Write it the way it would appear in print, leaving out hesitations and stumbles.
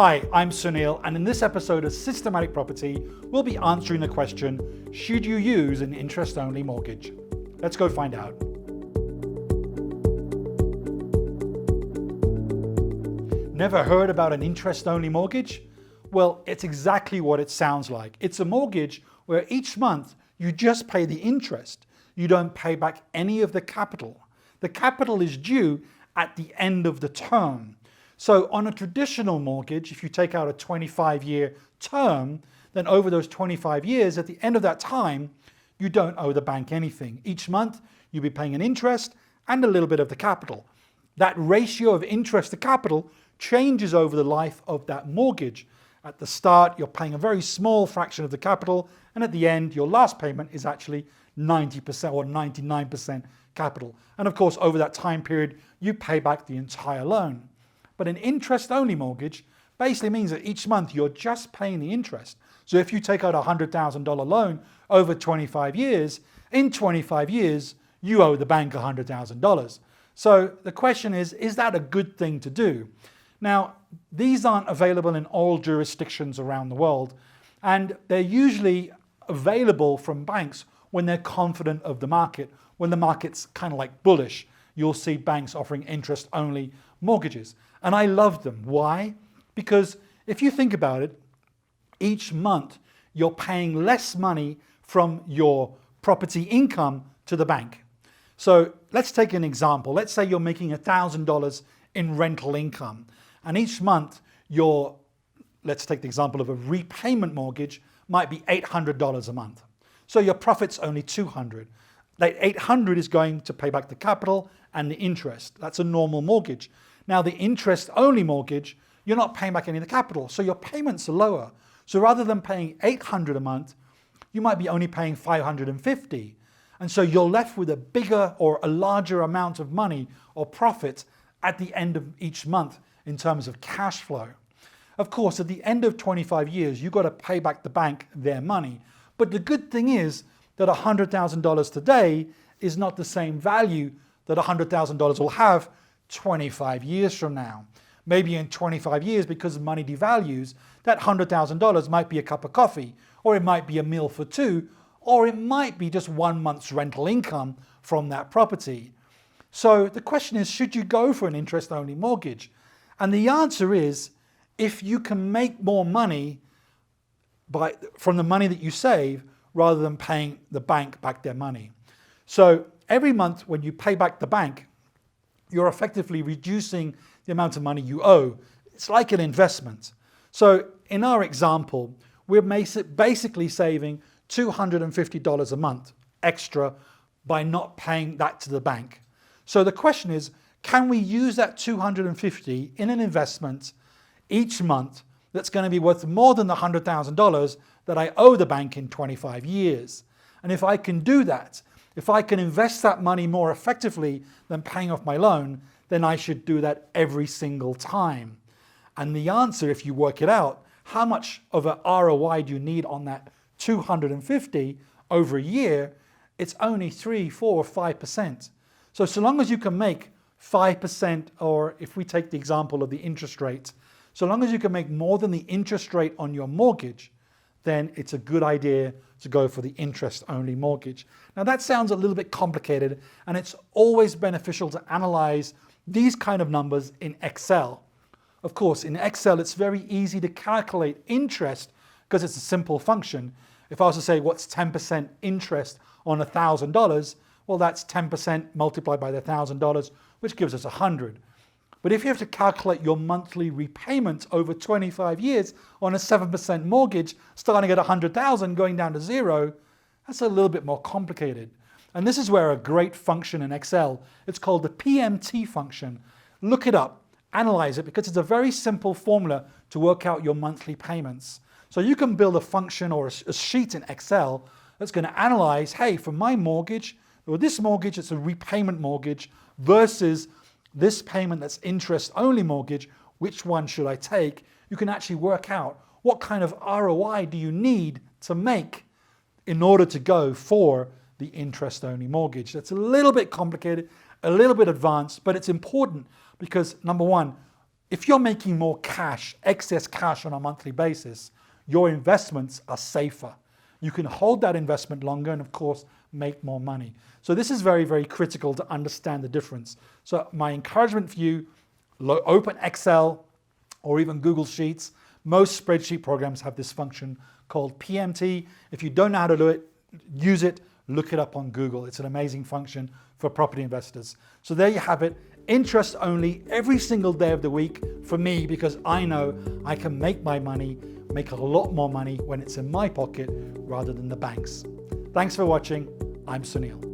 Hi, I'm Sunil, and in this episode of Systematic Property, we'll be answering the question, should you use an interest-only mortgage? Let's go find out. Never heard about an interest-only mortgage? Well, it's exactly what it sounds like. It's a mortgage where each month you just pay the interest. You don't pay back any of the capital. The capital is due at the end of the term. So on a traditional mortgage, if you take out a 25-year term, then over those 25 years, at the end of that time, you don't owe the bank anything. Each month, you'll be paying an interest and a little bit of the capital. That ratio of interest to capital changes over the life of that mortgage. At the start, you're paying a very small fraction of the capital, and at the end, your last payment is actually 90% or 99% capital. And of course, over that time period, you pay back the entire loan. But an interest-only mortgage basically means that each month you're just paying the interest. So if you take out a $100,000 loan over 25 years, in 25 years, you owe the bank $100,000. So the question is that a good thing to do? Now, these aren't available in all jurisdictions around the world, and they're usually available from banks when they're confident of the market. When the market's kind of like bullish, you'll see banks offering interest-only mortgages. And I love them. Why? Because if you think about it, each month you're paying less money from your property income to the bank. So let's take an example. Let's say you're making $1,000 in rental income, and each month let's take the example of a repayment mortgage, might be $800 a month. So your profit's only $200. That $800 is going to pay back the capital and the interest. That's a normal mortgage. Now the interest-only mortgage, you're not paying back any of the capital, so your payments are lower. So rather than paying $800 a month, you might be only paying $550. And so you're left with a bigger or a larger amount of money or profit at the end of each month in terms of cash flow. Of course, at the end of 25 years, you've got to pay back the bank their money. But the good thing is that $100,000 today is not the same value that $100,000 will have 25 years from now. Maybe in 25 years, because money devalues, that $100,000 might be a cup of coffee, or it might be a meal for two, or it might be just 1 month's rental income from that property. So the question is, should you go for an interest-only mortgage? And the answer is, if you can make more money from the money that you save, rather than paying the bank back their money. So every month when you pay back the bank, you're effectively reducing the amount of money you owe. It's like an investment. So in our example, we're basically saving $250 a month extra by not paying that to the bank. So the question is, can we use that $250 in an investment each month that's going to be worth more than the $100,000 that I owe the bank in 25 years? And if I can do that, if I can invest that money more effectively than paying off my loan, then I should do that every single time. And the answer, if you work it out, how much of an ROI do you need on that $250 over a year? It's only 3, 4, or 5%. So long as you can make 5%, or if we take the example of the interest rate, so long as you can make more than the interest rate on your mortgage, then it's a good idea to go for the interest-only mortgage. Now that sounds a little bit complicated, and it's always beneficial to analyze these kind of numbers in Excel. Of course, in Excel, it's very easy to calculate interest because it's a simple function. If I was to say, what's 10% interest on $1,000? Well, that's 10% multiplied by the $1,000, which gives us 100. But if you have to calculate your monthly repayment over 25 years on a 7% mortgage, starting at 100,000 going down to zero, that's a little bit more complicated. And this is where a great function in Excel, it's called the PMT function. Look it up, analyze it, because it's a very simple formula to work out your monthly payments. So you can build a function or a sheet in Excel that's going to analyze, hey, for my mortgage, or this mortgage, it's a repayment mortgage versus this payment that's interest-only mortgage, which one should I take? You can actually work out what kind of ROI do you need to make in order to go for the interest-only mortgage. That's a little bit complicated, a little bit advanced, but it's important because number one, If you're making more cash, excess cash on a monthly basis, your investments are safer. You can hold that investment longer and of course make more money. So this is very, very critical to understand the difference. So my encouragement for you, open Excel or even Google Sheets. Most spreadsheet programs have this function called PMT. If you don't know how to do it, use it, look it up on Google. It's an amazing function for property investors. So there you have it, interest only every single day of the week for me, because I know I can make my money, make a lot more money when it's in my pocket rather than the bank's. Thanks for watching. I'm Sunil.